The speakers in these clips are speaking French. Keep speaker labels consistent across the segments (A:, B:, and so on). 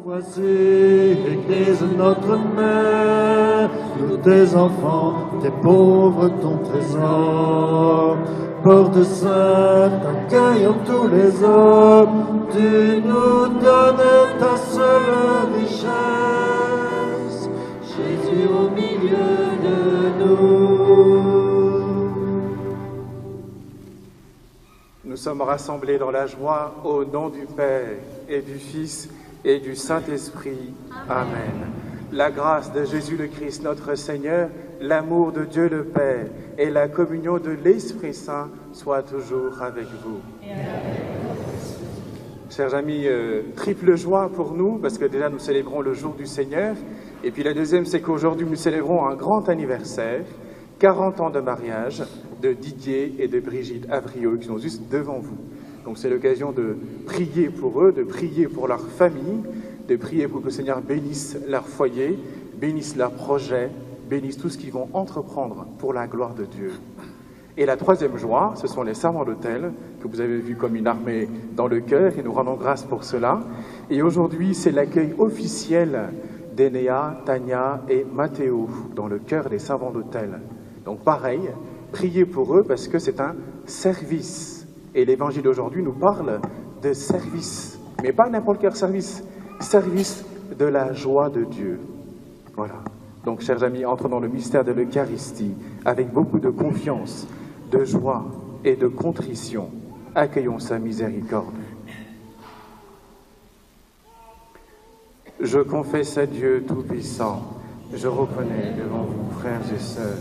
A: Voici, Église notre mère, nous tes enfants, tes pauvres, ton trésor. Porte sainte, accueillons tous les hommes, tu nous donnes ta seule richesse. Jésus au milieu de nous.
B: Nous sommes rassemblés dans la joie au nom du Père et du Fils et du Saint-Esprit. Amen. La grâce de Jésus le Christ, notre Seigneur, l'amour de Dieu le Père et la communion de l'Esprit Saint soient toujours avec vous. Chers amis, triple joie pour nous, parce que déjà nous célébrons le jour du Seigneur, et puis la deuxième, c'est qu'aujourd'hui nous célébrons un grand anniversaire, 40 ans de mariage de Didier et de Brigitte Avrieux, qui sont juste devant vous. Donc c'est l'occasion de prier pour eux, de prier pour leur famille, de prier pour que le Seigneur bénisse leur foyer, bénisse leurs projets, bénisse tout ce qu'ils vont entreprendre pour la gloire de Dieu. Et la troisième joie, ce sont les servants d'autel, que vous avez vus comme une armée dans le cœur, et nous rendons grâce pour cela. Et aujourd'hui, c'est l'accueil officiel d'Enéa, Tania et Mathéo dans le cœur des servants d'autel. Donc pareil, priez pour eux parce que c'est un service. Et l'évangile d'aujourd'hui nous parle de service, mais pas n'importe quel service, service de la joie de Dieu. Voilà. Donc, chers amis, entrons dans le mystère de l'Eucharistie avec beaucoup de confiance, de joie et de contrition. Accueillons sa miséricorde. Je confesse à Dieu Tout-Puissant, je reconnais devant vous, frères et sœurs,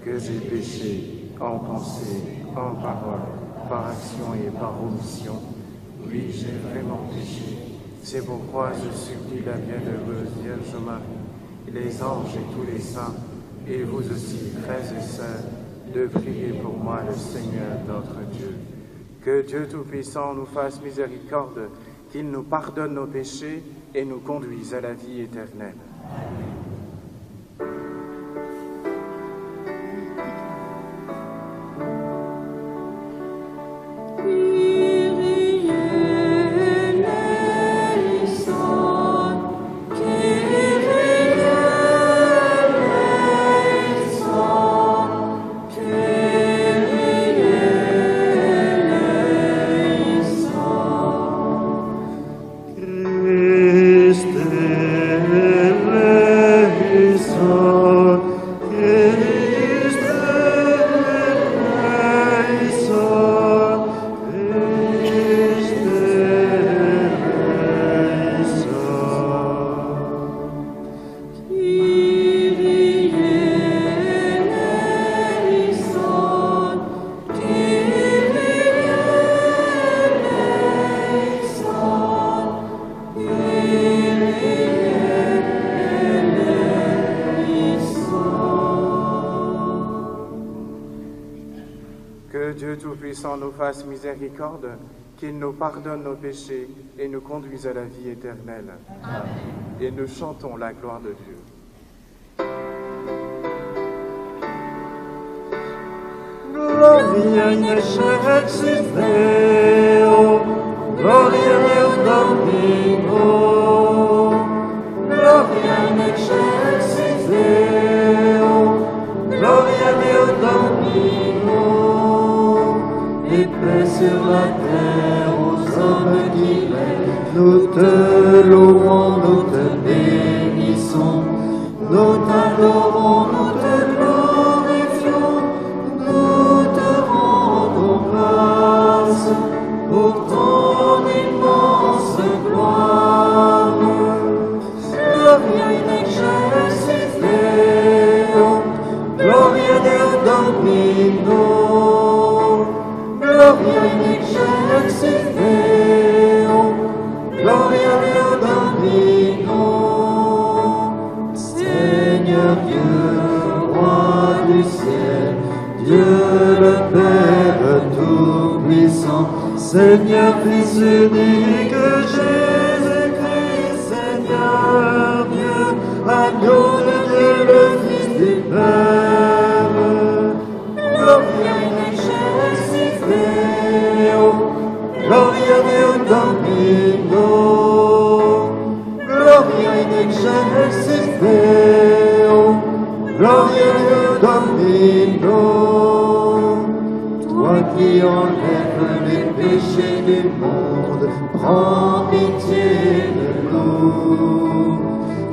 B: que j'ai péché en pensée, en parole, par action et par omission. Oui, j'ai vraiment péché. C'est pourquoi je supplie la bienheureuse Vierge Marie, les anges et tous les saints, et vous aussi, frères et sœurs, de prier pour moi le Seigneur notre Dieu. Que Dieu Tout-Puissant nous fasse miséricorde, qu'il nous pardonne nos péchés et nous conduise à la vie éternelle. Nous fasse miséricorde, qu'il nous pardonne nos péchés et nous conduise à la vie éternelle. Amen. Et nous chantons la gloire de Dieu.
A: Gloria in excelsis Deo, Gloria Deo Domino, Gloria in excelsis Deo, Gloria Deo Domino. Et paix sur la terre aux hommes qui l'aiment. Nous te louons, nous te bénissons, nous t'adorons, nous te glorifions, nous te rendons grâce pour ton immense gloire. Gloria in excelsis Deo, Gloria Deo Domino. Gloria in excelsis Deo, Gloria Deo Domino. Seigneur Dieu, roi du ciel, Dieu le Père Tout-Puissant, Seigneur Fils unique, Jésus-Christ, Seigneur Dieu, agneau de Dieu, le Fils du Père. Gloria in excelsis Deo, Gloria Deo Domino, excelsis Deo, Gloria Domino. Toi qui enlèves les péchés du monde, prends pitié de nous.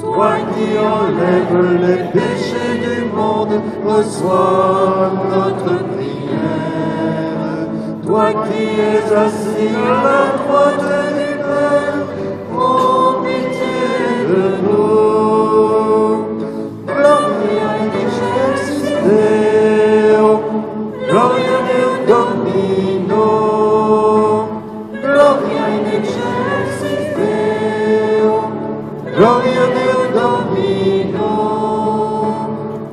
A: Toi qui enlèves les péchés du monde, reçois notre prière. Toi qui es assis à la droite du Père, prends pitié de nous. Gloria in excelsis Deo, Gloria Domino. Gloria in excelsis Deo, Gloria Domino.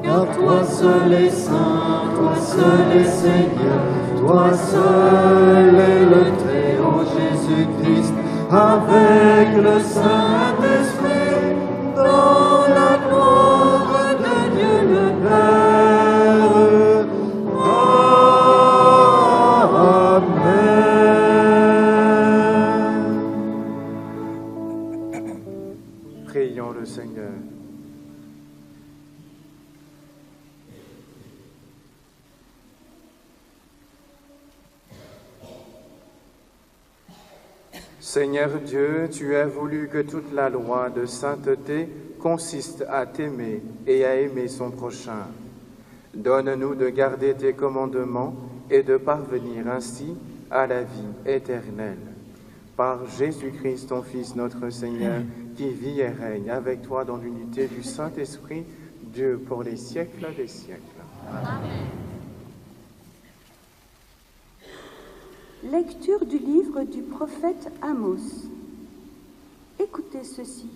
A: Car toi seul est saint, toi seul est Seigneur, toi seul est le Très-Haut Jésus-Christ, avec le Saint-Esprit, dans la gloire de Dieu le Père. Amen.
B: Prions le Seigneur. Seigneur Dieu, tu as voulu que toute la loi de sainteté consiste à t'aimer et à aimer son prochain. Donne-nous de garder tes commandements et de parvenir ainsi à la vie éternelle. Par Jésus-Christ, ton Fils, notre Seigneur, qui vit et règne avec toi dans l'unité du Saint-Esprit, Dieu pour les siècles des siècles.
C: Amen. Lecture du livre du prophète Amos. Écoutez ceci.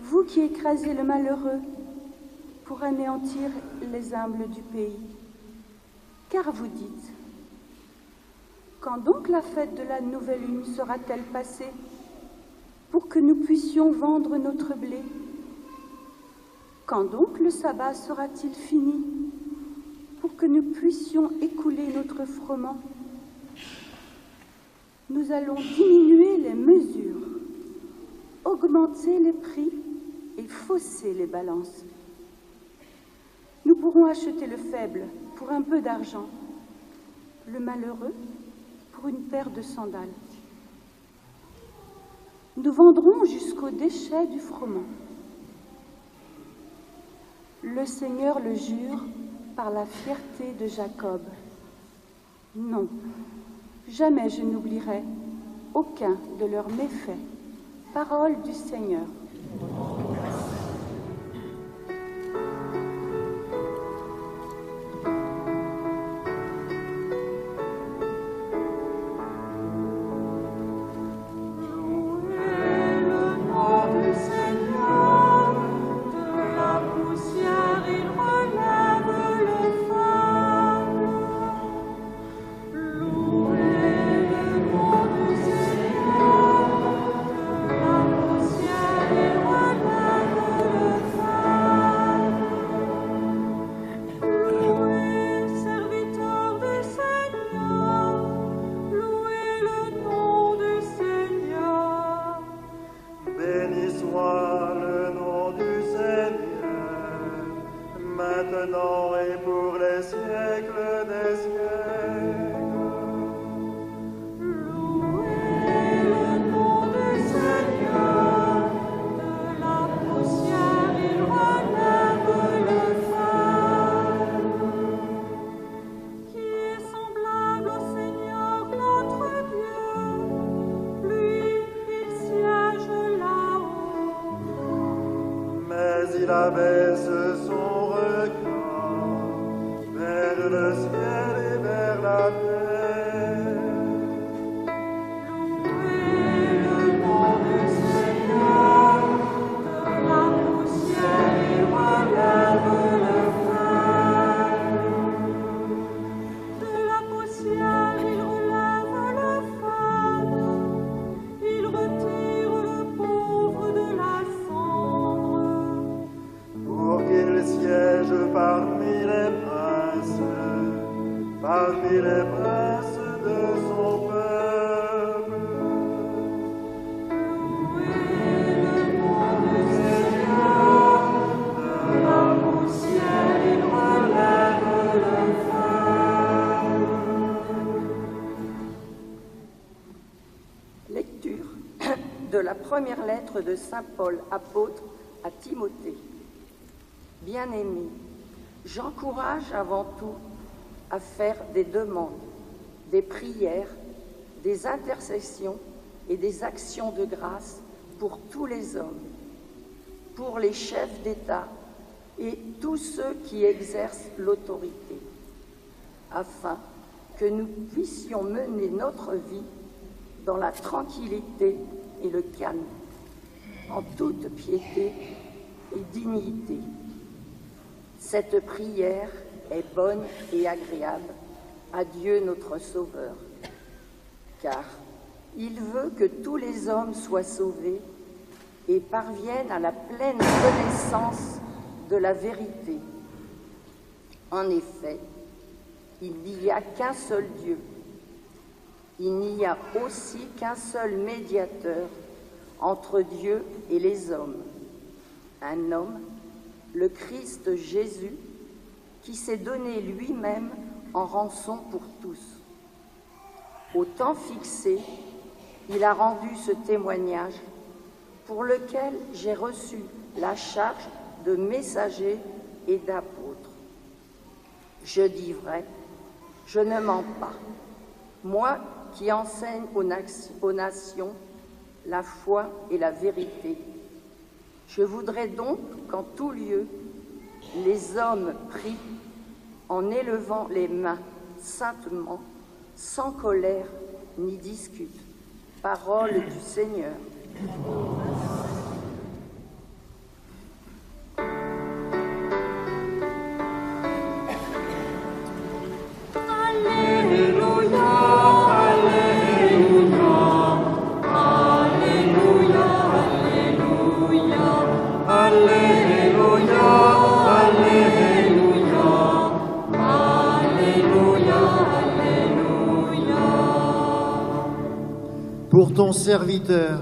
C: Vous qui écrasez le malheureux pour anéantir les humbles du pays. Car vous dites, quand donc la fête de la nouvelle lune sera-t-elle passée pour que nous puissions vendre notre blé? Quand donc le sabbat sera-t-il fini pour que nous puissions écouler notre froment? Nous allons diminuer les mesures, augmenter les prix et fausser les balances. Nous pourrons acheter le faible pour un peu d'argent, le malheureux pour une paire de sandales. Nous vendrons jusqu'au déchet du froment. Le Seigneur le jure par la fierté de Jacob. Non, jamais je n'oublierai aucun de leurs méfaits. Parole du Seigneur.
A: Il abaisse son regard vers le ciel et vers la terre. Louez le nom du Seigneur, de la poussière il relève le fade. De la poussière il relève le fade, il retire le pauvre de la cendre. Pour qu'il siège parmi les princes,
D: de la première lettre de saint Paul, apôtre, à Timothée. Bien-aimé, j'encourage avant tout à faire des demandes, des prières, des intercessions et des actions de grâce pour tous les hommes, pour les chefs d'État et tous ceux qui exercent l'autorité, afin que nous puissions mener notre vie dans la tranquillité et le calme, en toute piété et dignité. Cette prière est bonne et agréable à Dieu notre Sauveur, car il veut que tous les hommes soient sauvés et parviennent à la pleine connaissance de la vérité. En effet, il n'y a qu'un seul Dieu. Il n'y a aussi qu'un seul médiateur entre Dieu et les hommes, un homme, le Christ Jésus, qui s'est donné lui-même en rançon pour tous. Au temps fixé, il a rendu ce témoignage pour lequel j'ai reçu la charge de messager et d'apôtre. Je dis vrai, je ne mens pas, moi qui enseigne aux nations la foi et la vérité. Je voudrais donc qu'en tout lieu, les hommes prient en élevant les mains saintement, sans colère ni dispute. Parole du Seigneur.
E: Pour ton serviteur,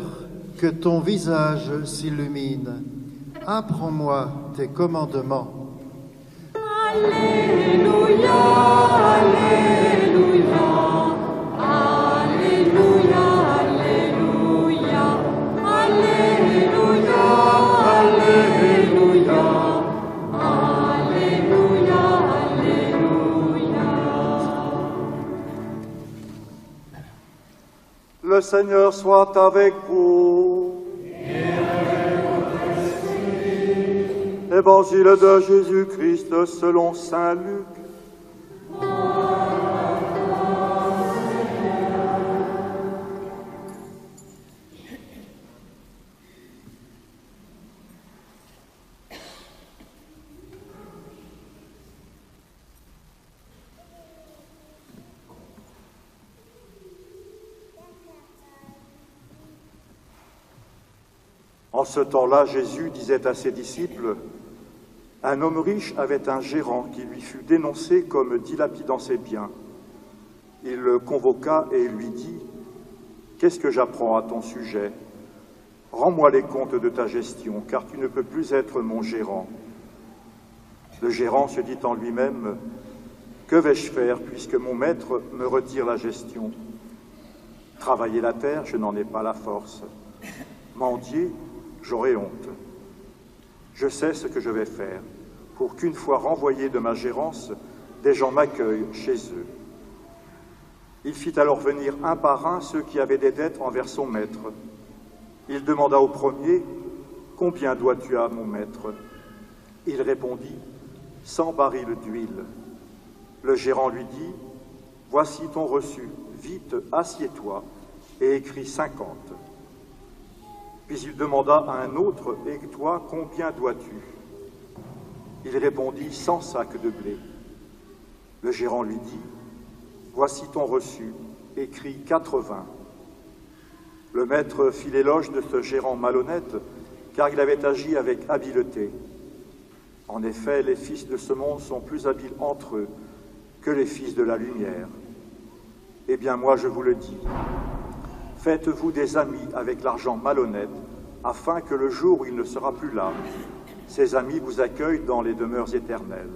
E: que ton visage s'illumine. Apprends-moi tes commandements.
A: Alléluia, Alléluia, Alléluia, Alléluia, Alléluia, Alléluia, Alléluia, Alléluia.
F: Le Seigneur soit avec vous. Évangile de Jésus-Christ selon saint Luc. En ce temps-là, Jésus disait à ses disciples: un homme riche avait un gérant qui lui fut dénoncé comme dilapidant ses biens. Il le convoqua et lui dit: qu'est-ce que j'apprends à ton sujet? Rends-moi les comptes de ta gestion, car tu ne peux plus être mon gérant. Le gérant se dit en lui-même: que vais-je faire puisque mon maître me retire la gestion? Travailler la terre, je n'en ai pas la force. Mendier, j'aurai honte. Je sais ce que je vais faire, pour qu'une fois renvoyé de ma gérance, des gens m'accueillent chez eux. Il fit alors venir un par un ceux qui avaient des dettes envers son maître. Il demanda au premier: combien dois-tu à mon maître? Il répondit: 100 barils d'huile. Le gérant lui dit: voici ton reçu, vite, assieds-toi et écris 50. Puis il demanda à un autre: et toi, combien dois-tu? Il répondit: 100 sacs de blé. Le gérant lui dit: voici ton reçu, écris 80. Le maître fit l'éloge de ce gérant malhonnête, car il avait agi avec habileté. En effet, les fils de ce monde sont plus habiles entre eux que les fils de la lumière. Eh bien, moi, je vous le dis, faites-vous des amis avec l'argent malhonnête, afin que le jour où il ne sera plus là, ces amis vous accueillent dans les demeures éternelles.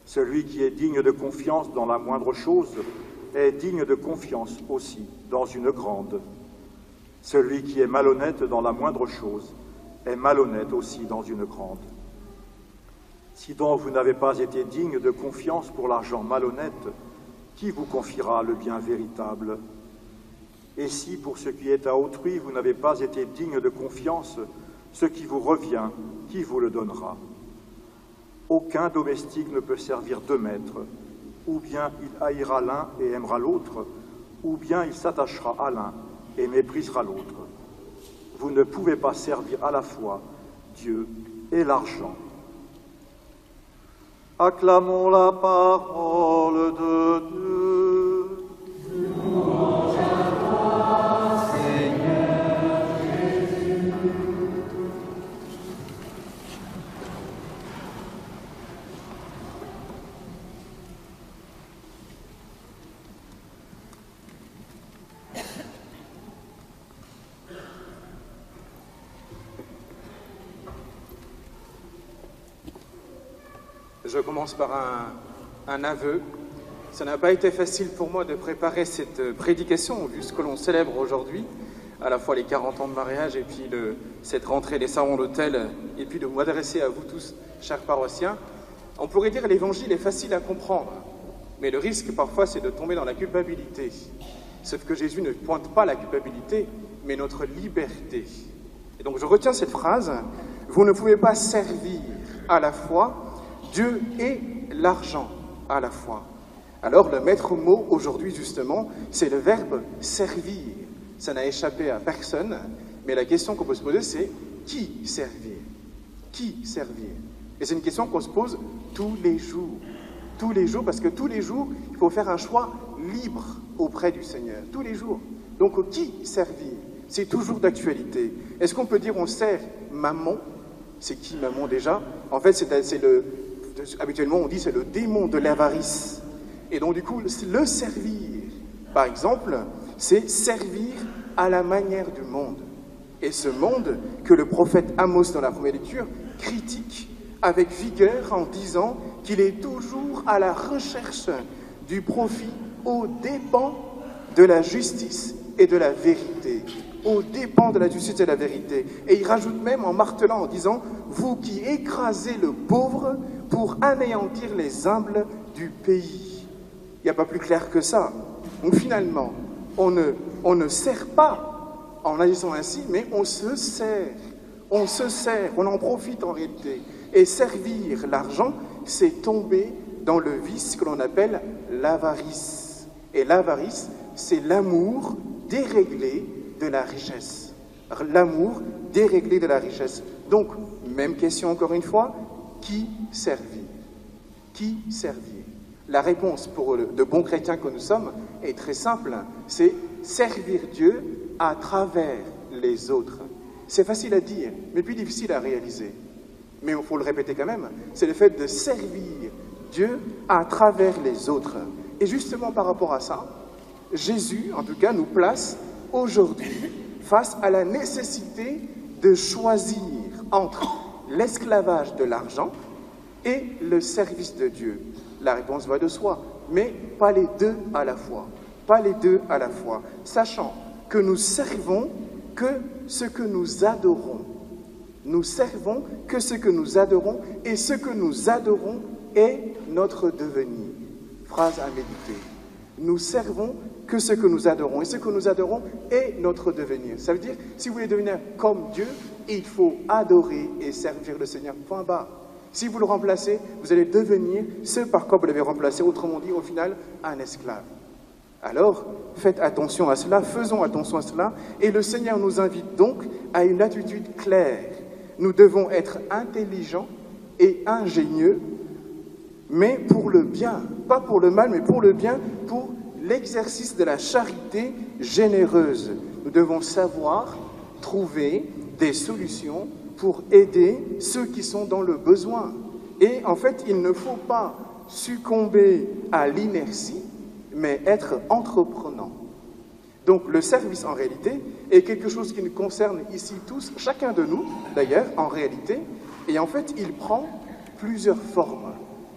F: Celui qui est digne de confiance dans la moindre chose est digne de confiance aussi dans une grande. Celui qui est malhonnête dans la moindre chose est malhonnête aussi dans une grande. Si donc vous n'avez pas été digne de confiance pour l'argent malhonnête, qui vous confiera le bien véritable? Et si, pour ce qui est à autrui, vous n'avez pas été digne de confiance, ce qui vous revient, qui vous le donnera? Aucun domestique ne peut servir deux maîtres, ou bien il haïra l'un et aimera l'autre, ou bien il s'attachera à l'un et méprisera l'autre. Vous ne pouvez pas servir à la fois Dieu et l'argent. Acclamons la parole de Dieu.
A: Louange à toi, Seigneur Jésus.
B: Je commence par un aveu. Ça n'a pas été facile pour moi de préparer cette prédication, vu ce que l'on célèbre aujourd'hui, à la fois les 40 ans de mariage et puis cette rentrée des savons d'autel, et puis de m'adresser à vous tous, chers paroissiens. On pourrait dire que l'évangile est facile à comprendre, mais le risque parfois c'est de tomber dans la culpabilité. Sauf que Jésus ne pointe pas la culpabilité, mais notre liberté. Et donc je retiens cette phrase, vous ne pouvez pas servir à la fois Dieu et l'argent à la fois. Alors le maître mot aujourd'hui justement, c'est le verbe servir. Ça n'a échappé à personne, mais la question qu'on peut se poser c'est qui servir? Qui servir? Et c'est une question qu'on se pose tous les jours. Tous les jours, parce que tous les jours, il faut faire un choix libre auprès du Seigneur. Tous les jours. Donc qui servir? C'est toujours d'actualité. Est-ce qu'on peut dire on sert Mammon? C'est qui Mammon déjà? En fait, habituellement on dit c'est le démon de l'avarice. Et donc du coup, le servir, par exemple, c'est servir à la manière du monde. Et ce monde que le prophète Amos, dans la première lecture, critique avec vigueur en disant qu'il est toujours à la recherche du profit aux dépens de la justice et de la vérité. Aux dépens de la justice et de la vérité. Et il rajoute même en martelant, en disant « Vous qui écrasez le pauvre pour anéantir les humbles du pays. » Il n'y a pas plus clair que ça. Donc finalement, on ne sert pas en agissant ainsi, mais on se sert. On se sert, on en profite en réalité. Et servir l'argent, c'est tomber dans le vice que l'on appelle l'avarice. Et l'avarice, c'est l'amour déréglé de la richesse. L'amour déréglé de la richesse. Donc, même question encore une fois, qui servir? Qui servir? La réponse pour de bons chrétiens que nous sommes est très simple, c'est servir Dieu à travers les autres. C'est facile à dire, mais plus difficile à réaliser. Mais il faut le répéter quand même, c'est le fait de servir Dieu à travers les autres. Et justement par rapport à ça, Jésus, en tout cas, nous place aujourd'hui face à la nécessité de choisir entre l'esclavage de l'argent et le service de Dieu. La réponse va de soi, mais pas les deux à la fois. Pas les deux à la fois, sachant que nous servons que ce que nous adorons. Nous servons que ce que nous adorons, et ce que nous adorons est notre devenir. Phrase à méditer. Nous servons que ce que nous adorons, et ce que nous adorons est notre devenir. Ça veut dire, si vous voulez devenir comme Dieu, il faut adorer et servir le Seigneur, point barre. Si vous le remplacez, vous allez devenir ce par quoi vous l'avez remplacé, autrement dit, au final, un esclave. Alors, faites attention à cela, faisons attention à cela, et le Seigneur nous invite donc à une attitude claire. Nous devons être intelligents et ingénieux, mais pour le bien, pas pour le mal, mais pour le bien, pour l'exercice de la charité généreuse. Nous devons savoir trouver des solutions pour aider ceux qui sont dans le besoin. Et en fait, il ne faut pas succomber à l'inertie, mais être entreprenant. Donc le service, en réalité, est quelque chose qui nous concerne ici tous, chacun de nous, d'ailleurs, en réalité, et en fait, il prend plusieurs formes.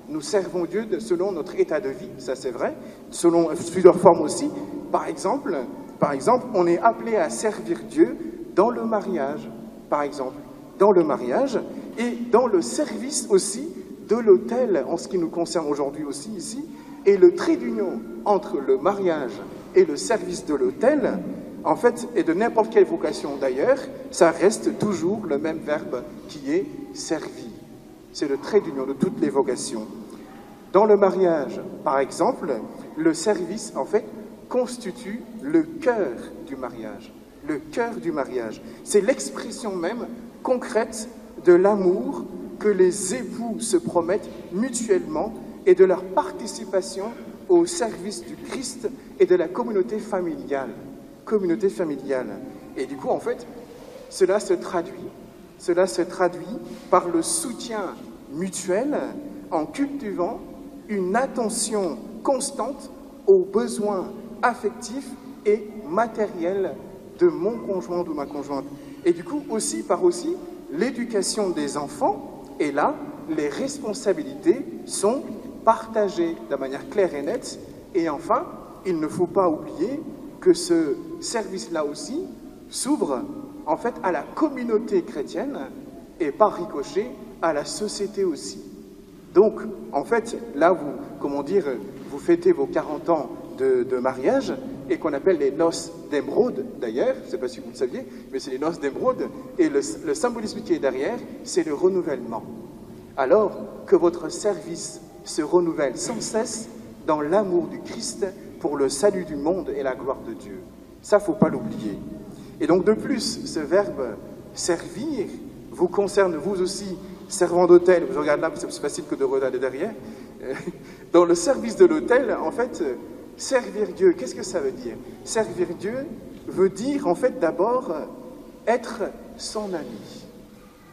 B: Nous servons Dieu selon notre état de vie, ça c'est vrai, selon plusieurs formes aussi. Par exemple, Par exemple, on est appelé à servir Dieu dans le mariage, par exemple, dans le mariage et dans le service aussi de l'autel, en ce qui nous concerne aujourd'hui aussi ici. Et le trait d'union entre le mariage et le service de l'autel, en fait, et de n'importe quelle vocation d'ailleurs, ça reste toujours le même verbe qui est servi. C'est le trait d'union de toutes les vocations. Dans le mariage, par exemple, le service, en fait, constitue le cœur du mariage. Le cœur du mariage. C'est l'expression même concrète de l'amour que les époux se promettent mutuellement et de leur participation au service du Christ et de la communauté familiale. Communauté familiale. Et du coup, en fait, cela se traduit par le soutien mutuel en cultivant une attention constante aux besoins affectifs et matériels de mon conjoint ou ma conjointe. Et du coup, aussi par l'éducation des enfants, et là, les responsabilités sont partagées de manière claire et nette. Et enfin, il ne faut pas oublier que ce service-là aussi s'ouvre en fait à la communauté chrétienne et par ricochet à la société aussi. Donc, en fait, là, vous fêtez vos 40 ans de mariage et qu'on appelle les noces d'émeraude, d'ailleurs, je ne sais pas si vous le saviez, mais c'est les noces d'émeraude, et le symbolisme qui est derrière, c'est le renouvellement. Alors que votre service se renouvelle sans cesse dans l'amour du Christ pour le salut du monde et la gloire de Dieu. Ça, il ne faut pas l'oublier. Et donc, de plus, ce verbe « servir » vous concerne vous aussi, servant d'hôtel. Je regarde là, c'est plus facile que de regarder derrière. Dans le service de l'hôtel, en fait, servir Dieu, qu'est-ce que ça veut dire? Servir Dieu veut dire, en fait, d'abord, être son ami.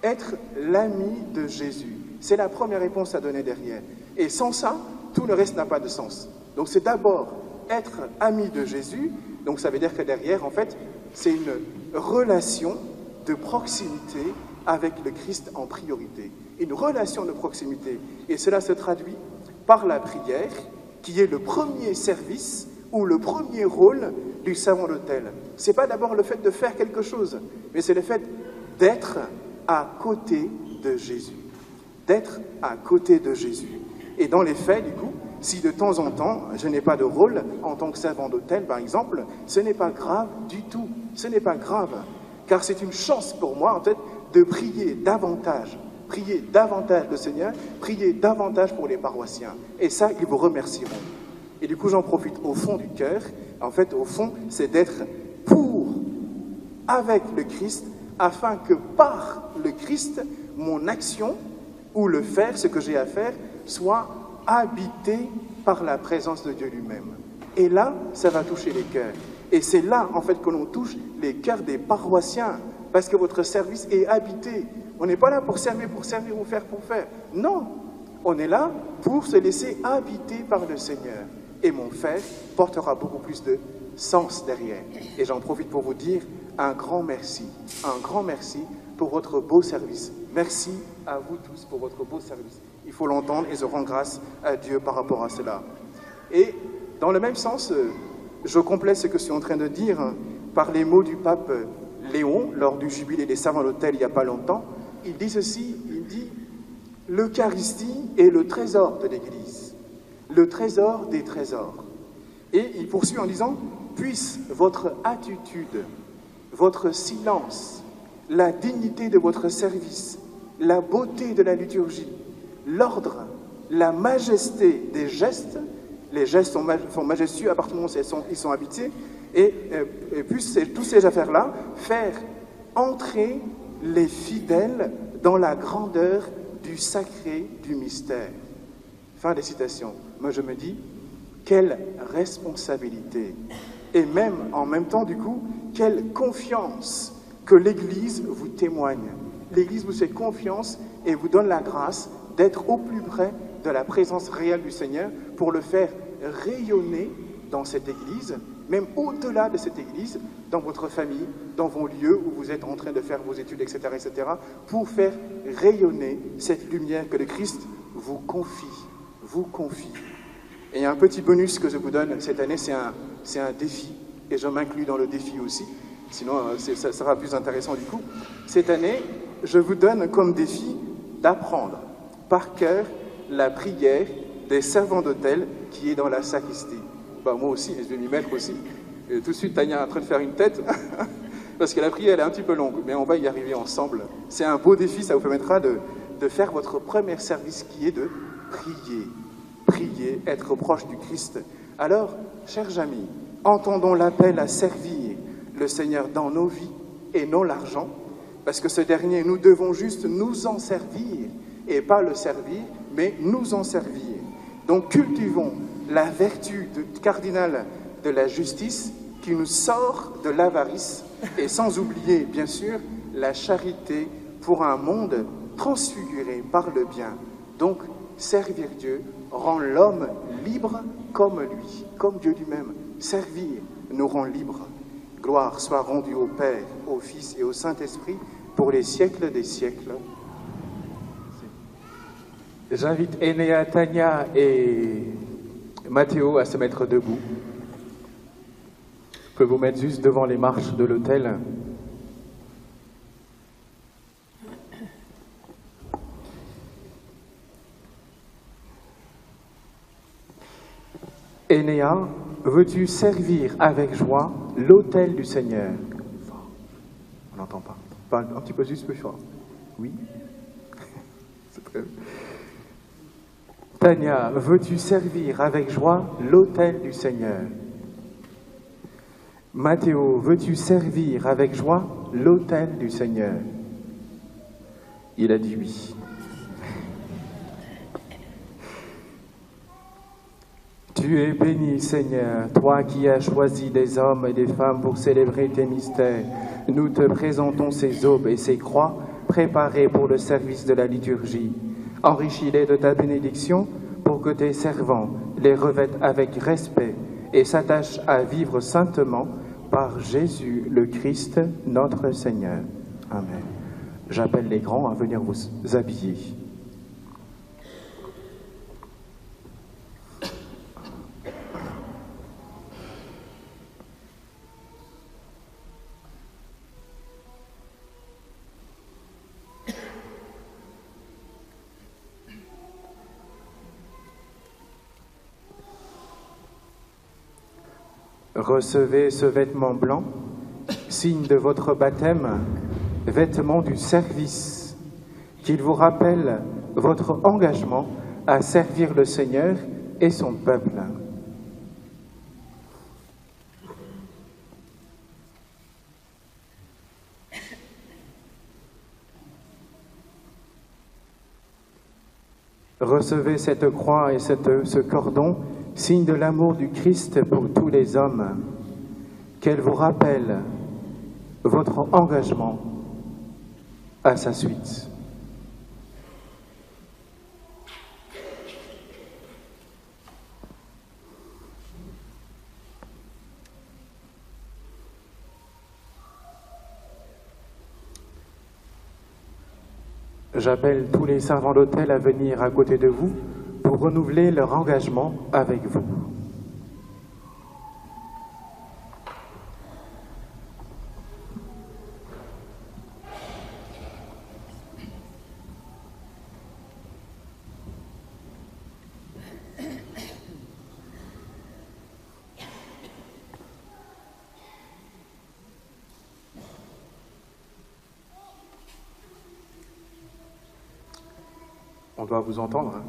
B: Être l'ami de Jésus. C'est la première réponse à donner derrière. Et sans ça, tout le reste n'a pas de sens. Donc c'est d'abord être ami de Jésus. Donc ça veut dire que derrière, en fait, c'est une relation de proximité avec le Christ en priorité. Une relation de proximité. Et cela se traduit par la prière, qui est le premier service ou le premier rôle du servant d'autel. Ce n'est pas d'abord le fait de faire quelque chose, mais c'est le fait d'être à côté de Jésus. D'être à côté de Jésus. Et dans les faits, du coup, si de temps en temps, je n'ai pas de rôle en tant que servant d'autel, par exemple, ce n'est pas grave du tout. Ce n'est pas grave, car c'est une chance pour moi, en fait, de prier davantage le Seigneur, prier davantage pour les paroissiens. Et ça, ils vous remercieront. Et du coup, j'en profite au fond du cœur. En fait, au fond, c'est d'être avec le Christ, afin que par le Christ, mon action, ou le faire, ce que j'ai à faire, soit habité par la présence de Dieu lui-même. Et là, ça va toucher les cœurs. Et c'est là, en fait, que l'on touche les cœurs des paroissiens, parce que votre service est habité. On n'est pas là pour servir ou faire pour faire. Non, on est là pour se laisser habiter par le Seigneur. Et mon faire portera beaucoup plus de sens derrière. Et j'en profite pour vous dire un grand merci pour votre beau service. Merci à vous tous pour votre beau service. Il faut l'entendre et je rends grâce à Dieu par rapport à cela. Et dans le même sens, je complète ce que je suis en train de dire par les mots du pape Léon lors du jubilé des servants d'autel il n'y a pas longtemps. Il dit ceci, il dit « L'Eucharistie est le trésor de l'Église, le trésor des trésors. » Et il poursuit en disant « Puisse votre attitude, votre silence, la dignité de votre service, la beauté de la liturgie, l'ordre, la majesté des gestes, les gestes sont majestueux à partir du moment où ils sont habités, et puissent toutes ces affaires-là faire entrer les fidèles dans la grandeur du sacré du mystère. » Fin des citations. Moi je me dis, quelle responsabilité, et même en même temps du coup, quelle confiance que l'Église vous témoigne. L'Église vous fait confiance et vous donne la grâce d'être au plus près de la présence réelle du Seigneur pour le faire rayonner dans cette Église, même au-delà de cette Église, dans votre famille, dans vos lieux où vous êtes en train de faire vos études, etc., pour faire rayonner cette lumière que le Christ vous confie. Et un petit bonus que je vous donne cette année, c'est un défi. et je m'inclus dans le défi aussi, sinon ça sera plus intéressant du coup. Cette année, je vous donne comme défi d'apprendre par cœur la prière des servants d'autel qui est dans la sacristie. Bah, moi aussi, je vais m'y mettre aussi. Et tout de suite, Tania est en train de faire une tête, parce que la prière, elle est un petit peu longue, mais on va y arriver ensemble. C'est un beau défi, ça vous permettra de faire votre premier service qui est de prier. Prier, être proche du Christ. Alors, chers amis, entendons l'appel à servir le Seigneur dans nos vies et non l'argent, parce que ce dernier, nous devons juste nous en servir, et pas le servir, mais nous en servir. Donc cultivons la vertu cardinale de la justice qui nous sort de l'avarice, et sans oublier, bien sûr, la charité pour un monde transfiguré par le bien. Donc, servir Dieu rend l'homme libre comme lui, comme Dieu lui-même. Servir nous rend libres. Gloire soit rendue au Père, au Fils et au Saint-Esprit pour les siècles des siècles. J'invite Enéa, Tania et Mathéo à se mettre debout. Je peux vous mettre juste devant les marches de l'autel. Enéa, veux-tu servir avec joie l'autel du Seigneur? On n'entend pas. Parle un petit peu juste plus fort. Oui. C'est très bien. Tania, veux-tu servir avec joie l'autel du Seigneur? Mathéo, veux-tu servir avec joie l'autel du Seigneur? Il a dit oui. Tu es béni, Seigneur, toi qui as choisi des hommes et des femmes pour célébrer tes mystères. Nous te présentons ces aubes et ces croix préparées pour le service de la liturgie. Enrichis-les de ta bénédiction pour que tes servants les revêtent avec respect et s'attachent à vivre saintement par Jésus le Christ, notre Seigneur. Amen. J'appelle les grands à venir vous habiller. Recevez ce vêtement blanc, signe de votre baptême, vêtement du service, qu'il vous rappelle votre engagement à servir le Seigneur et son peuple. Recevez cette croix et ce cordon, signe de l'amour du Christ pour tous les hommes, qu'elle vous rappelle votre engagement à sa suite. J'appelle tous les servants d'autel à venir à côté de vous pour renouveler leur engagement avec vous. On doit vous entendre. Hein?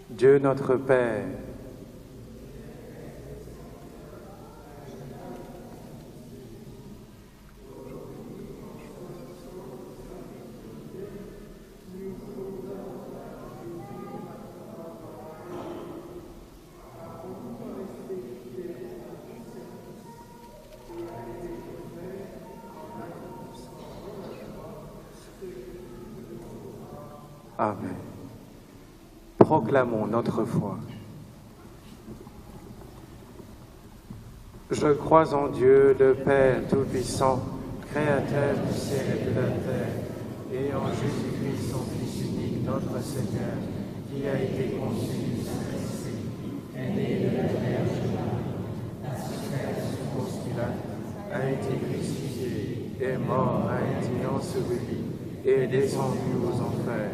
B: Dieu notre Père, Amen. Proclamons notre foi. Je crois en Dieu, le Père Tout-Puissant, Créateur du ciel et de la terre, et en Jésus-Christ, son Fils unique, notre Seigneur, qui a été conçu du Saint-Esprit, est né de la Vierge Marie, Pilate, a été crucifié, est mort, a été enseveli, et est descendu aux enfers.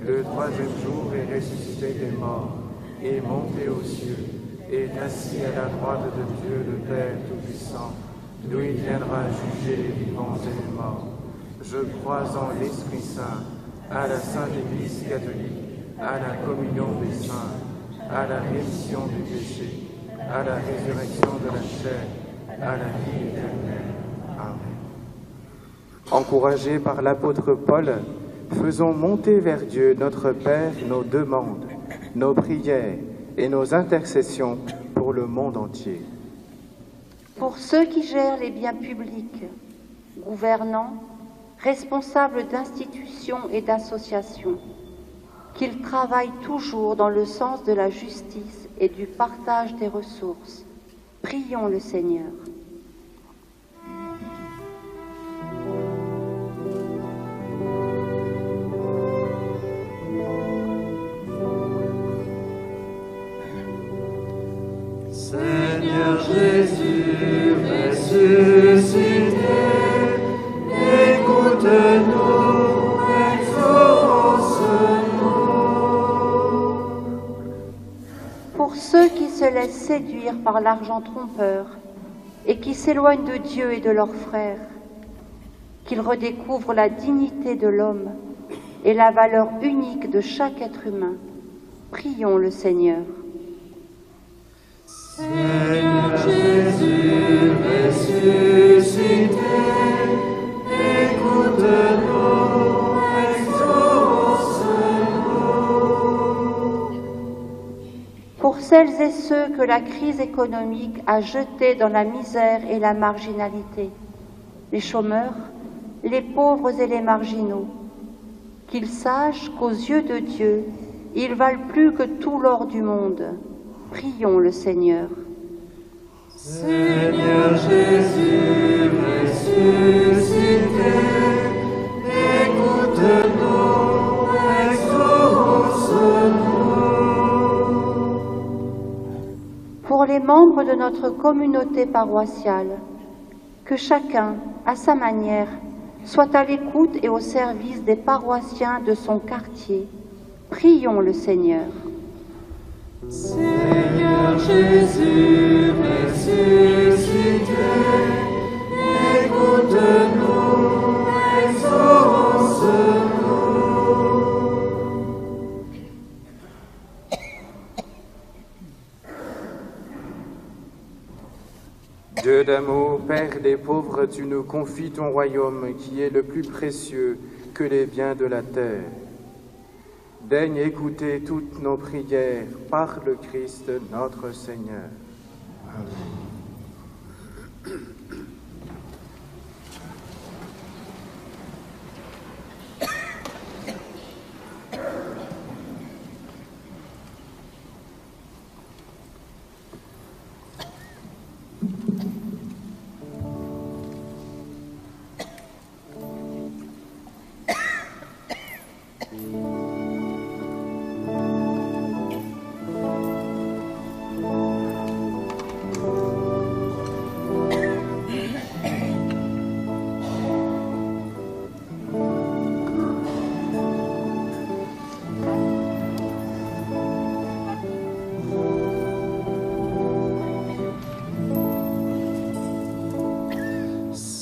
B: Le troisième jour est ressuscité des morts, est monté aux cieux, est assis à la droite de Dieu le Père Tout-Puissant, d'où il viendra juger les vivants et les morts. Je crois en l'Esprit Saint, à la Sainte Église catholique, à la communion des saints, à la rémission des péchés, à la résurrection de la chair, à la vie éternelle. Amen. Encouragés par l'apôtre Paul, faisons monter vers Dieu notre Père nos demandes, nos prières et nos intercessions pour le monde entier.
G: Pour ceux qui gèrent les biens publics, gouvernants, responsables d'institutions et d'associations, qu'ils travaillent toujours dans le sens de la justice et du partage des ressources. Prions le Seigneur.
E: Seigneur Jésus, ressuscité, écoute-nous, exauce-nous.
G: Pour ceux qui se laissent séduire par l'argent trompeur et qui s'éloignent de Dieu et de leurs frères, qu'ils redécouvrent la dignité de l'homme et la valeur unique de chaque être humain. Prions le Seigneur.
E: Seigneur Jésus, ressuscité, écoute-nous, exauce-nous.
G: Pour celles et ceux que la crise économique a jetés dans la misère et la marginalité, les chômeurs, les pauvres et les marginaux, qu'ils sachent qu'aux yeux de Dieu, ils valent plus que tout l'or du monde. Prions le Seigneur.
E: Seigneur Jésus, ressuscité, écoute-nous, exauce-nous.
G: Pour les membres de notre communauté paroissiale, que chacun, à sa manière, soit à l'écoute et au service des paroissiens de son quartier. Prions le Seigneur.
E: Seigneur Jésus, ressuscité, écoute-nous, exauce-nous.
B: Dieu d'amour, Père des pauvres, tu nous confies ton royaume qui est le plus précieux que les biens de la terre. Daigne écouter toutes nos prières par le Christ notre Seigneur. Amen.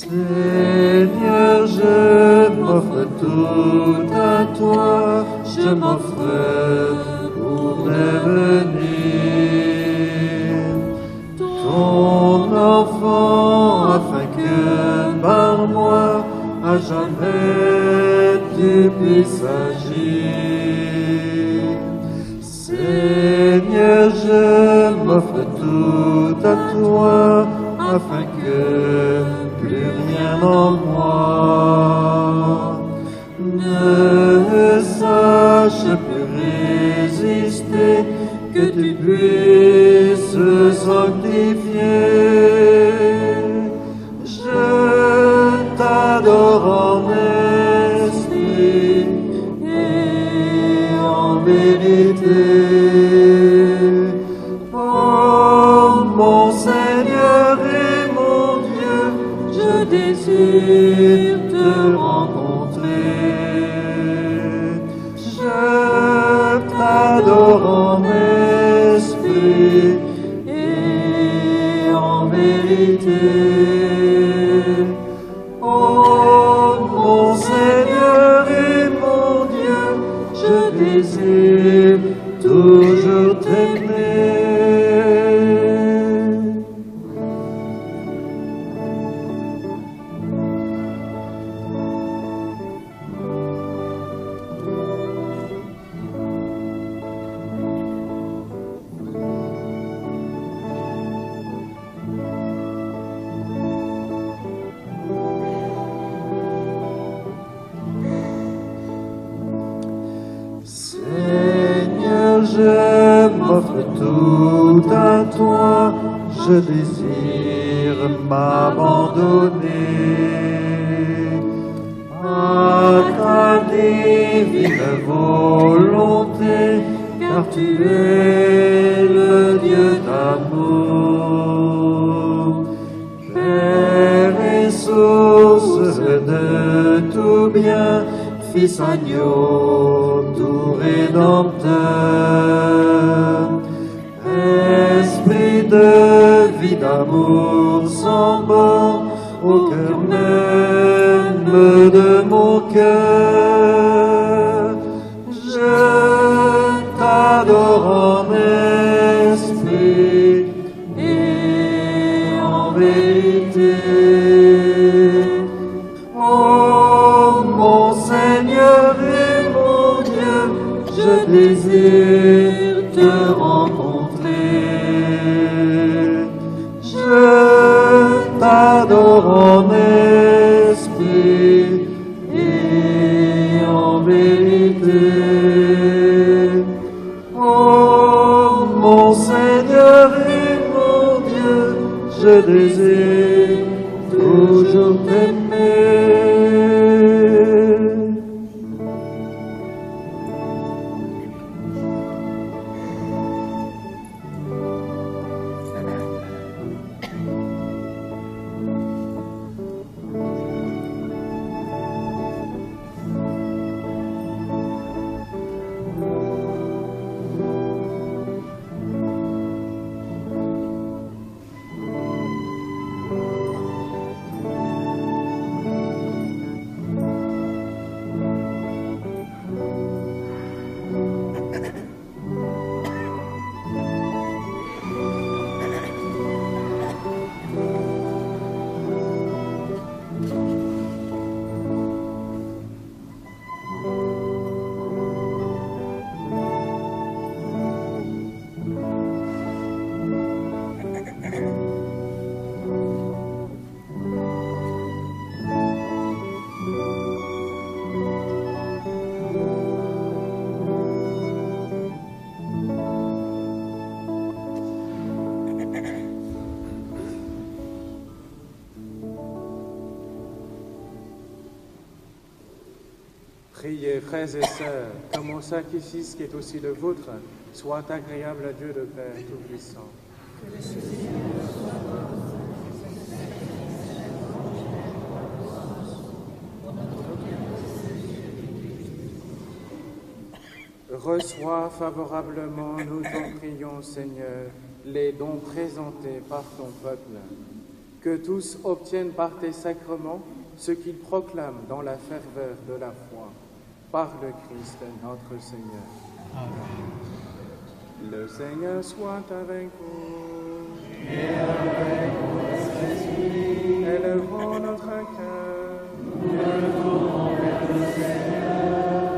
E: Seigneur, je m'offre tout à toi, je m'offre pour devenir ton enfant, afin que par moi, à jamais, tu puisses agir. Seigneur, je m'offre tout à toi, afin que plus rien en moi ne sache plus résister, que tu puisses sanctifier. Je t'adore en esprit et en vérité. Oh mon Seigneur et mon désire te rencontrer. Je t'adore en esprit et en vérité. Oh mon Seigneur et mon Dieu, je désire toujours t'aimer. Seigneur, je m'offre tout à toi, je désire m'abandonner à ta divine volonté, car tu es le Dieu d'amour, Père et source de tout bien, Fils agneau, tout rédempteur, Esprit de vie, d'amour sans borne, au cœur même de mon cœur. Je t'adore en esprit et en vérité. Oh mon Seigneur et mon Dieu, je désire te rencontrer. Je t'adore en esprit et en vérité. Oh mon Seigneur et mon Dieu, je désire toujours t'aimer.
B: Priez, frères et sœurs, que mon sacrifice qui est aussi le vôtre soit agréable à Dieu le Père Tout-Puissant. Reçois favorablement, nous t'en prions, Seigneur, les dons présentés par ton peuple. Que tous obtiennent par tes sacrements ce qu'ils proclament dans la ferveur de la foi. Par le Christ notre Seigneur. Amen. Le Seigneur soit avec vous. Et avec votre esprit. Élevons notre cœur. Nous le tournons vers le Seigneur.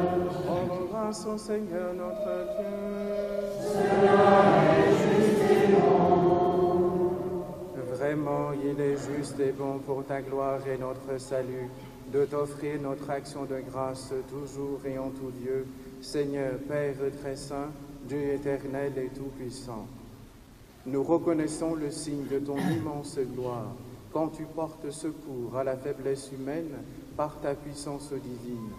B: Rendons grâce au Seigneur notre Dieu. Cela est juste et bon. Vraiment, il est juste et bon pour ta gloire et notre salut de t'offrir notre action de grâce toujours et en tout lieu, Seigneur, Père très saint, Dieu éternel et tout-puissant. Nous reconnaissons le signe de ton immense gloire quand tu portes secours à la faiblesse humaine par ta puissance divine.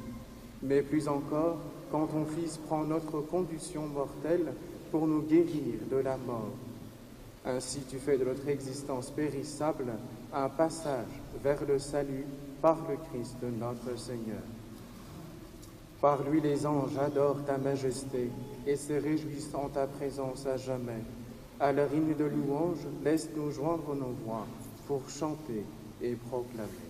B: Mais plus encore, quand ton Fils prend notre condition mortelle pour nous guérir de la mort. Ainsi tu fais de notre existence périssable un passage vers le salut par le Christ notre Seigneur. Par lui les anges adorent ta majesté et se réjouissent en ta présence à jamais. À leur hymne de louange, laisse-nous joindre nos voix pour chanter et proclamer.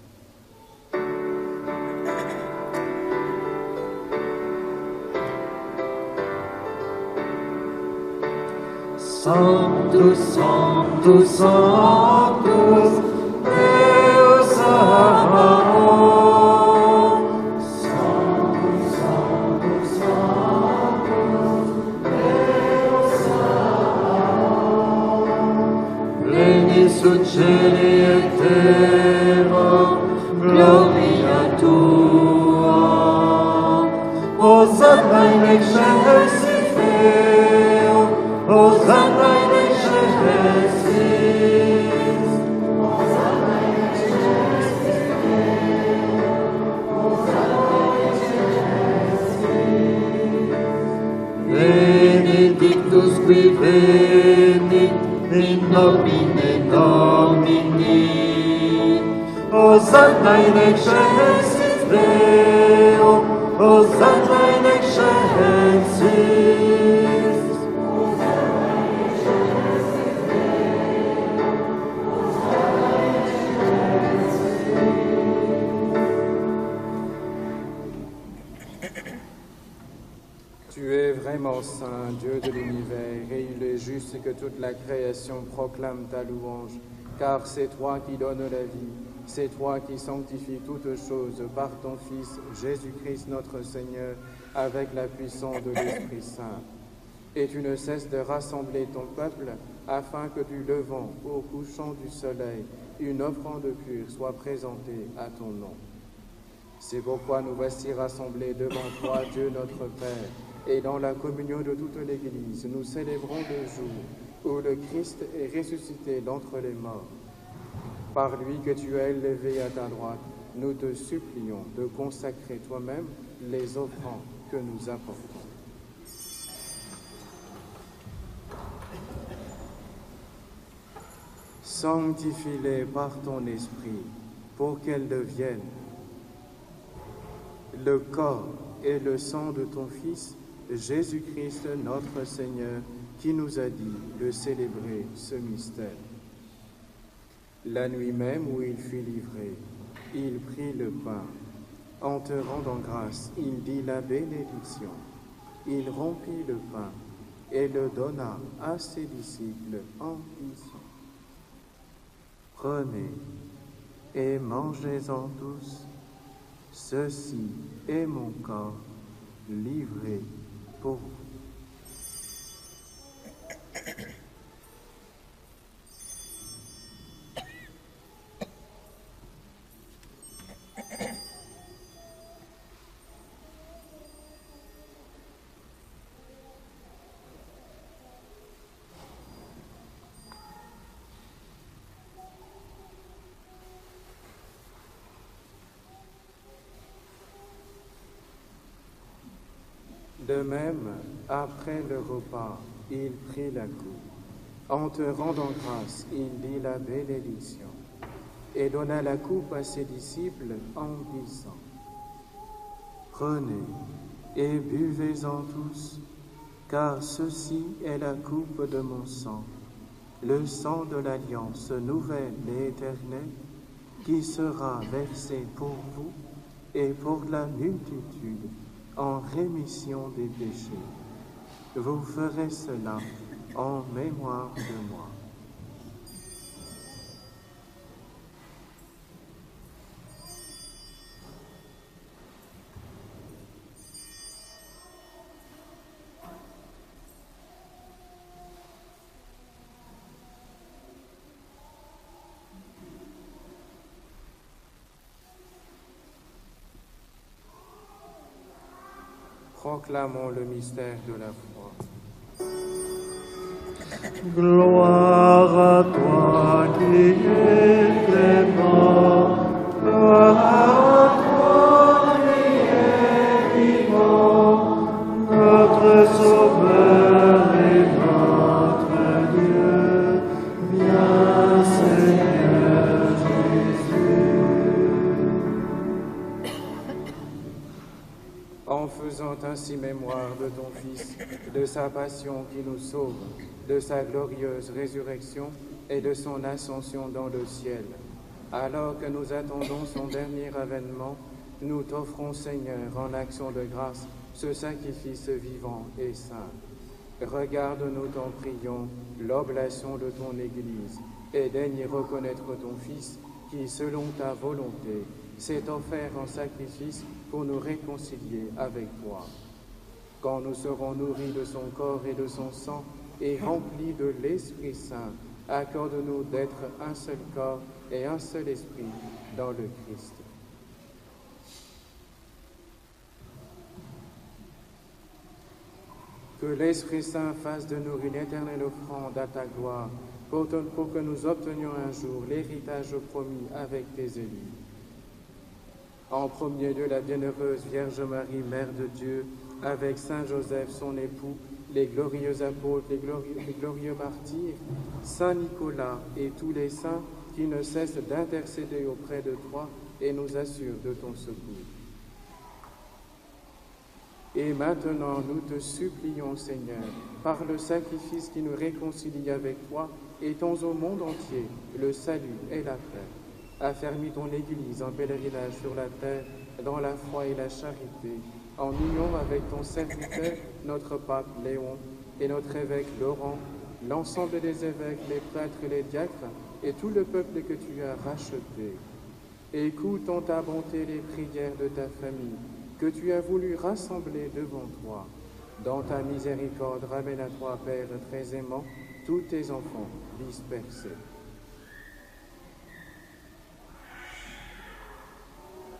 E: Sanctus, Sanctus, Sanctus, Deus Sabaoth. Sanctus, Sanctus, Sanctus, Deus Sabaoth. Pleni sub cieli et terra, gloria tua. Hosanna in excelsis Deo, Hosanna in excelsis, Hosanna in excelsis Deo, Hosanna in excelsis. Benedictus qui venit in nomine Domini, Hosanna in excelsis Deo, Hosanna in excelsis.
B: Tu es vraiment saint, Dieu de l'univers, et il est juste que toute la création proclame ta louange, car c'est toi qui donnes la vie, c'est toi qui sanctifies toutes choses par ton Fils, Jésus-Christ notre Seigneur, avec la puissance de l'Esprit Saint. Et tu ne cesses de rassembler ton peuple, afin que du levant au couchant du soleil, une offrande pure soit présentée à ton nom. C'est pourquoi nous voici rassemblés devant toi, Dieu notre Père, et dans la communion de toute l'Église, nous célébrons le jour où le Christ est ressuscité d'entre les morts. Par lui que tu as élevé à ta droite, nous te supplions de consacrer toi-même les offrandes que nous apportons. Sanctifie-les par ton esprit, pour qu'elles deviennent le corps et le sang de ton Fils, Jésus-Christ notre Seigneur, qui nous a dit de célébrer ce mystère. La nuit même où il fut livré, il prit le pain. En te rendant grâce, il dit la bénédiction. Il rompit le pain et le donna à ses disciples en disant: Prenez et mangez-en tous. Ceci est mon corps livré pour vous. De même, après le repas, il prit la coupe. En te rendant grâce, il dit la bénédiction et donna la coupe à ses disciples en disant: Prenez et buvez-en tous, car ceci est la coupe de mon sang, le sang de l'alliance nouvelle et éternelle, qui sera versé pour vous et pour la multitude en rémission des péchés. Vous ferez cela en mémoire de moi. Proclamons le mystère de la foi.
E: Gloire à toi qui es mort, gloire à toi qui es vivant, notre Sauveur et notre Dieu, viens Seigneur Jésus.
B: en faisant ainsi mémoire de ton Fils, de sa passion qui nous sauve, de sa glorieuse résurrection et de son ascension dans le ciel. Alors que nous attendons son dernier avènement, nous t'offrons, Seigneur, en action de grâce, ce sacrifice vivant et saint. Regarde-nous, t'en prions, l'oblation de ton Église, et daigne reconnaître ton Fils, qui, selon ta volonté, s'est offert en sacrifice pour nous réconcilier avec toi. Quand nous serons nourris de son corps et de son sang, et remplis de l'Esprit Saint, accorde-nous d'être un seul corps et un seul esprit dans le Christ. Que l'Esprit Saint fasse de nous une éternelle offrande à ta gloire, pour que nous obtenions un jour l'héritage promis avec tes élus. En premier lieu, la bienheureuse Vierge Marie, Mère de Dieu, avec Saint Joseph, son époux, les glorieux apôtres, les glorieux martyrs, Saint Nicolas et tous les saints qui ne cessent d'intercéder auprès de toi et nous assurent de ton secours. Et maintenant, nous te supplions, Seigneur, par le sacrifice qui nous réconcilie avec toi, étends au monde entier le salut et la paix. Affermis ton Église en pèlerinage sur la terre, dans la foi et la charité, en union avec ton serviteur, notre pape Léon, et notre évêque Laurent, l'ensemble des évêques, les prêtres et les diacres, et tout le peuple que tu as racheté. Écoute en ta bonté les prières de ta famille, que tu as voulu rassembler devant toi. Dans ta miséricorde, ramène à toi, Père très aimant, tous tes enfants dispersés.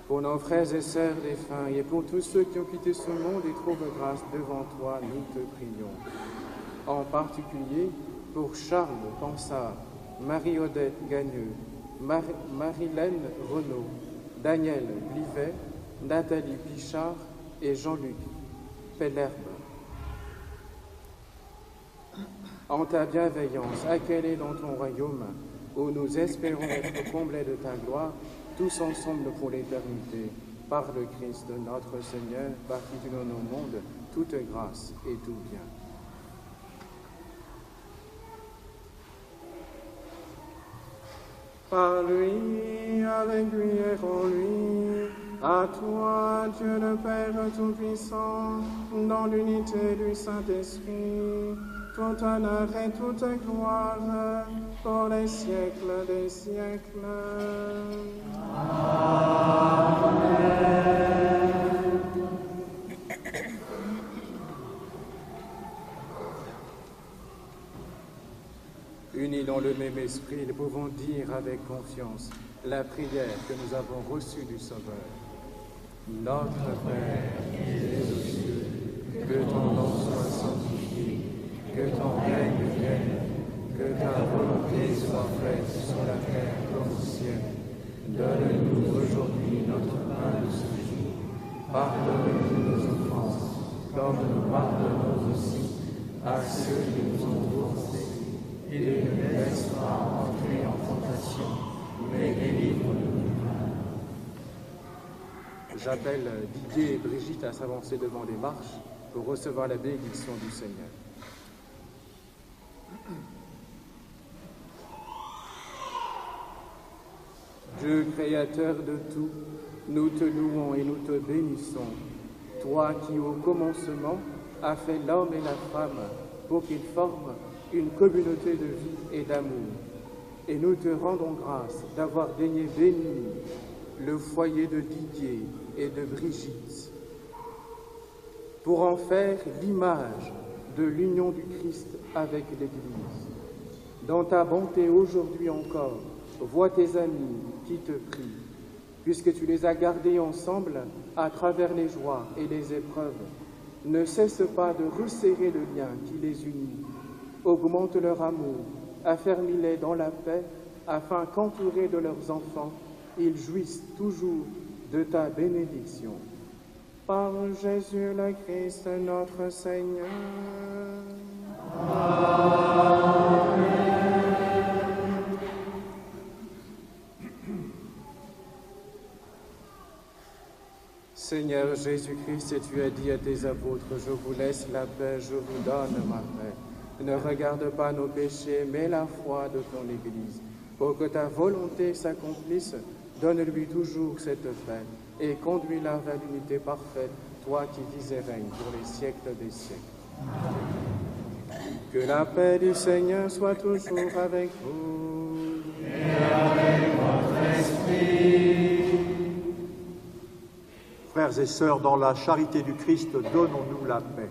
B: Pour nos frères et sœurs défunts et pour tous ceux qui ont quitté ce monde et trouvent grâce devant toi, nous te prions. En particulier pour Charles Pansard, Marie-Odette Gagneux, Marilène Renaud, Daniel Blivet, Nathalie Pichard et Jean-Luc Pellerbe. En ta bienveillance, accueille dans ton royaume, où nous espérons être comblés de ta gloire, tous ensemble pour l'éternité, par le Christ notre Seigneur, par qui tu donnes au monde toute grâce et tout bien.
H: Par lui, avec lui et en lui, à toi, Dieu le Père Tout-Puissant, dans l'unité du Saint-Esprit, tout honneur et toute gloire pour les siècles des siècles.
B: Unis dans le même esprit, nous pouvons dire avec confiance la prière que nous avons reçue du Sauveur. Notre Père qui es aux cieux, que ton nom soit sanctifié, que ton règne vienne, que ta volonté soit faite sur la terre comme au ciel. Donne-nous aujourd'hui notre pain de ce jour. Pardonne-nous nos offenses, comme nous pardonnons aussi à ceux qui nous ont offensés. Et ne nous laisse pas entrer en tentation, mais délivre-nous du mal. J'appelle Didier et Brigitte à s'avancer devant les marches pour recevoir la bénédiction du Seigneur. Dieu créateur de tout, nous te louons et nous te bénissons. Toi qui au commencement as fait l'homme et la femme pour qu'ils forment une communauté de vie et d'amour. Et nous te rendons grâce d'avoir daigné bénir le foyer de Didier et de Brigitte, pour en faire l'image de l'union du Christ avec l'Église. Dans ta bonté aujourd'hui encore, vois tes amis qui te prient, puisque tu les as gardés ensemble à travers les joies et les épreuves. Ne cesse pas de resserrer le lien qui les unit. Augmente leur amour, affermis-les dans la paix, afin qu'entourés de leurs enfants, ils jouissent toujours de ta bénédiction. Par Jésus le Christ, notre Seigneur. Amen. Seigneur Jésus-Christ, et tu as dit à tes apôtres, je vous laisse la paix, je vous donne ma paix. Ne regarde pas nos péchés, mais la foi de ton Église. Pour que ta volonté s'accomplisse, donne-lui toujours cette paix et conduis-la vers l'unité parfaite, toi qui vis et règnes pour les siècles des siècles. Que la paix du Seigneur soit toujours avec vous.
E: Et avec votre esprit.
F: Frères et sœurs, dans la charité du Christ, donnons-nous la paix.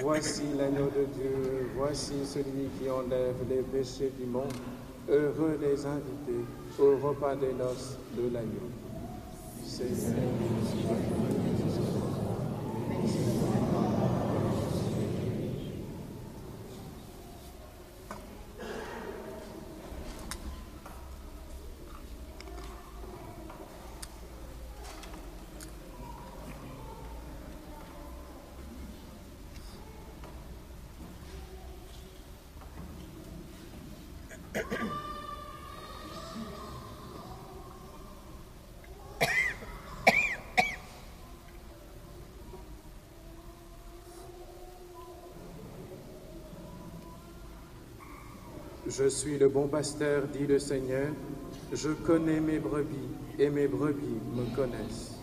B: Voici l'agneau de Dieu, voici celui qui enlève les péchés du monde. Heureux les invités au repas des noces de l'agneau. Seigneur, je suis le bon pasteur, dit le Seigneur. Je connais mes brebis et mes brebis me connaissent.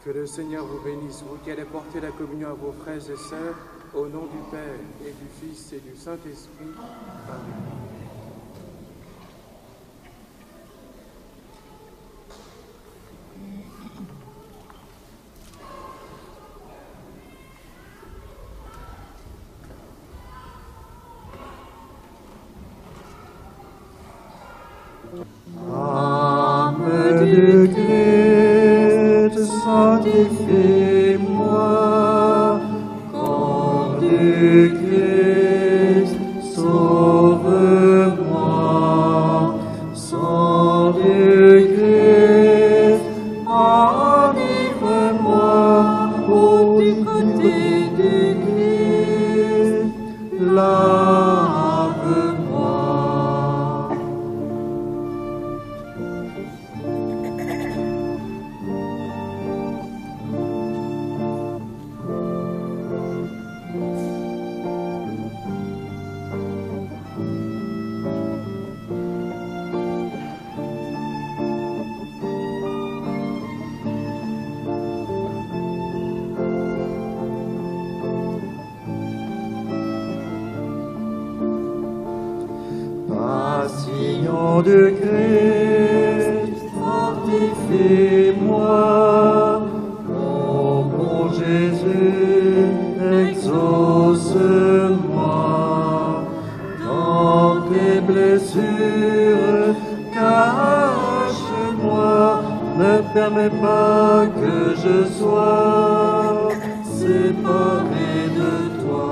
B: Que le Seigneur vous bénisse, vous qui allez porter la communion à vos frères et sœurs, au nom du Père et du Fils et du Saint-Esprit. Amen.
E: Âme du Christ, sanctifie-moi. Corps du Christ, sauve-moi. Sang du Christ, enivre-moi. Ô du côté du Christ, lave-moi. du Christ, fortifie-moi. Oh mon Jésus, exauce-moi. Dans tes blessures, cache-moi. Ne permets pas que je sois séparé de toi.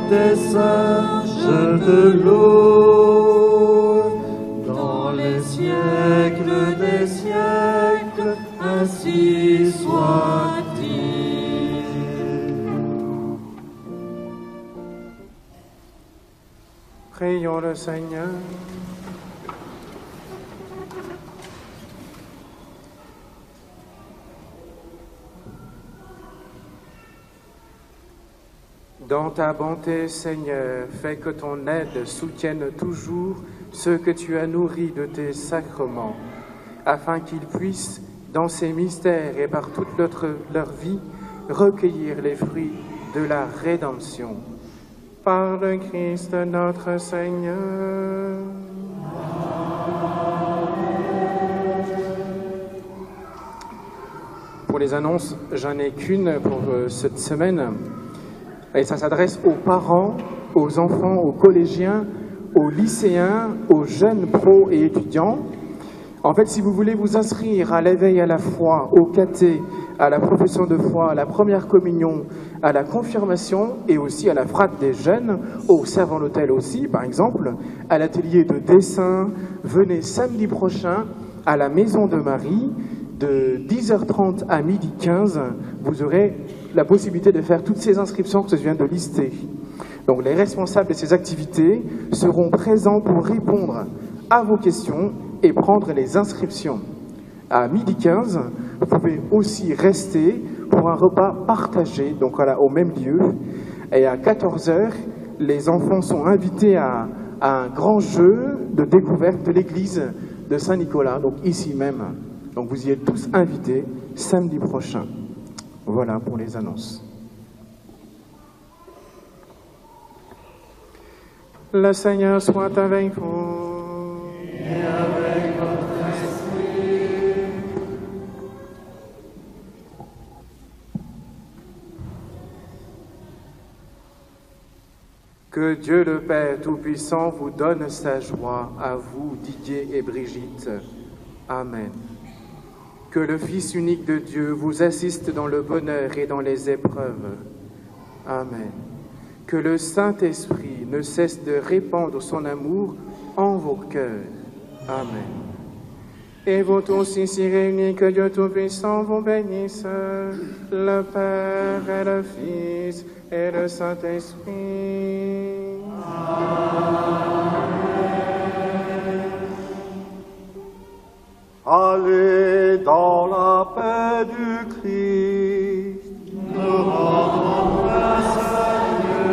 E: Tes saints, je te loue dans les siècles des siècles, ainsi soit-il.
B: Prions le Seigneur. Dans ta bonté, Seigneur, fais que ton aide soutienne toujours ceux que tu as nourris de tes sacrements, afin qu'ils puissent, dans ces mystères et par toute leur vie, recueillir les fruits de la rédemption. Par le Christ notre Seigneur. Pour les annonces, j'en ai qu'une pour cette semaine. Et ça s'adresse aux parents, aux enfants, aux collégiens, aux lycéens, aux jeunes pros et étudiants. En fait, si vous voulez vous inscrire à l'éveil à la foi, au caté, à la profession de foi, à la première communion, à la confirmation et aussi à la frate des jeunes, au servant d'hôtel aussi, par exemple, à l'atelier de dessin, venez samedi prochain à la Maison de Marie, de 10h30 à 12h15, vous aurez la possibilité de faire toutes ces inscriptions que je viens de lister. Donc les responsables de ces activités seront présents pour répondre à vos questions et prendre les inscriptions. À 12h15, vous pouvez aussi rester pour un repas partagé, donc voilà, au même lieu. Et à 14h, les enfants sont invités à un grand jeu de découverte de l'église de Saint-Nicolas, donc ici même. Donc vous y êtes tous invités samedi prochain. Voilà pour les annonces. Le Seigneur soit avec vous.
E: Et avec votre esprit.
B: Que Dieu le Père Tout-Puissant vous donne sa joie, à vous, Didier et Brigitte. Amen. Que le Fils unique de Dieu vous assiste dans le bonheur et dans les épreuves. Amen. Que le Saint-Esprit ne cesse de répandre son amour en vos cœurs. Amen. Et vous tous ici réunis, que Dieu Tout-Puissant vous bénisse, le Père et le Fils et le Saint-Esprit.
F: Allez dans la paix du Christ.
E: Nous rendons grâce à Dieu.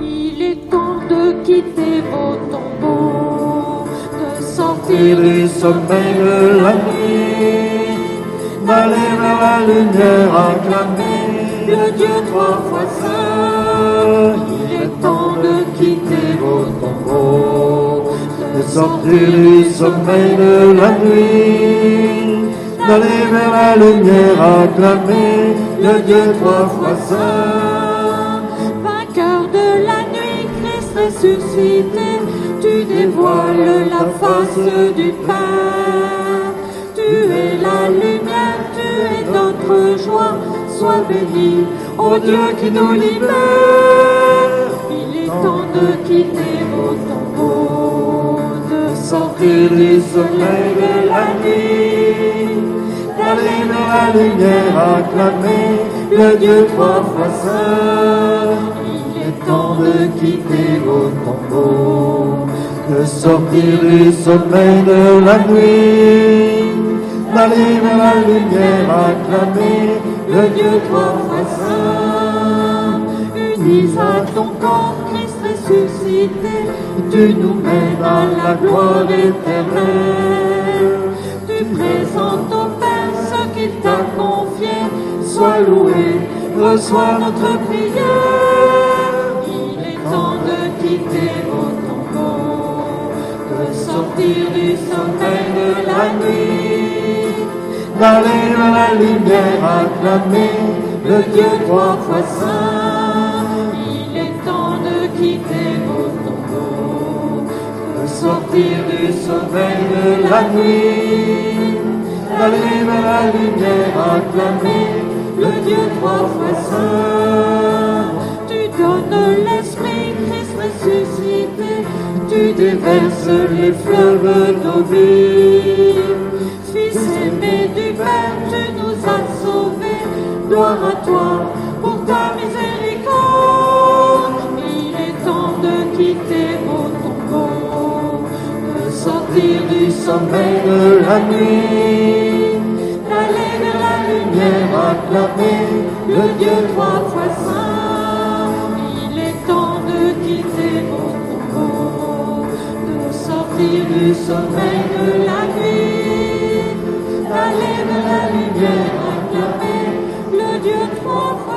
A: Il est temps de quitter vos tombeaux, de sortir
E: Du sommeil de la nuit, d'aller vers la lumière acclamer
A: le Dieu trois fois saint.
E: Il est temps de quitter vos tombeaux, de sortir du sommeil de la nuit, d'aller vers la lumière acclamer le Dieu trois fois saint.
A: Vainqueur de la nuit, Christ ressuscité, tu dévoiles la face du Père. Tu es la lumière, tu es notre joie, sois béni, ô Dieu qui nous libère. Il est temps de quitter vos tombeaux, de
E: Sortir du sommeil de la nuit, d'aller vers la lumière acclamer le Dieu trois fois saint. Il est temps de quitter vos tombeaux, de sortir du sommeil de la nuit, d'aller vers la lumière acclamer le Dieu trois fois saint.
A: unis à ton corps, Christ ressuscité, tu nous mènes à la gloire éternelle. Tu présentes au Père ce qu'il t'a confié, sois loué, reçois notre prière. Il est temps de quitter vos tombeaux, de sortir du sommeil de la nuit,
E: d'aller vers la lumière acclamer le Dieu trois fois saint.
A: il est temps de quitter vos tombeaux,
E: De sortir du sommeil de la nuit, d'aller vers la lumière acclamer le Dieu trois fois saint.
A: tu donnes l'Esprit, Christ ressuscité, tu déverses les fleuves d'eau vive. Fils aimé du Père, tu nous as sauvés, gloire à toi pour ta miséricorde. Il est temps de quitter vos tombeaux, de sortir du sommeil de la nuit, d'aller vers la lumière acclamer le Dieu trois fois saint. Il est temps de quitter vos tombeaux, de sortir du sommeil de la nuit, d'aller vers la lumière acclamer le Dieu trois fois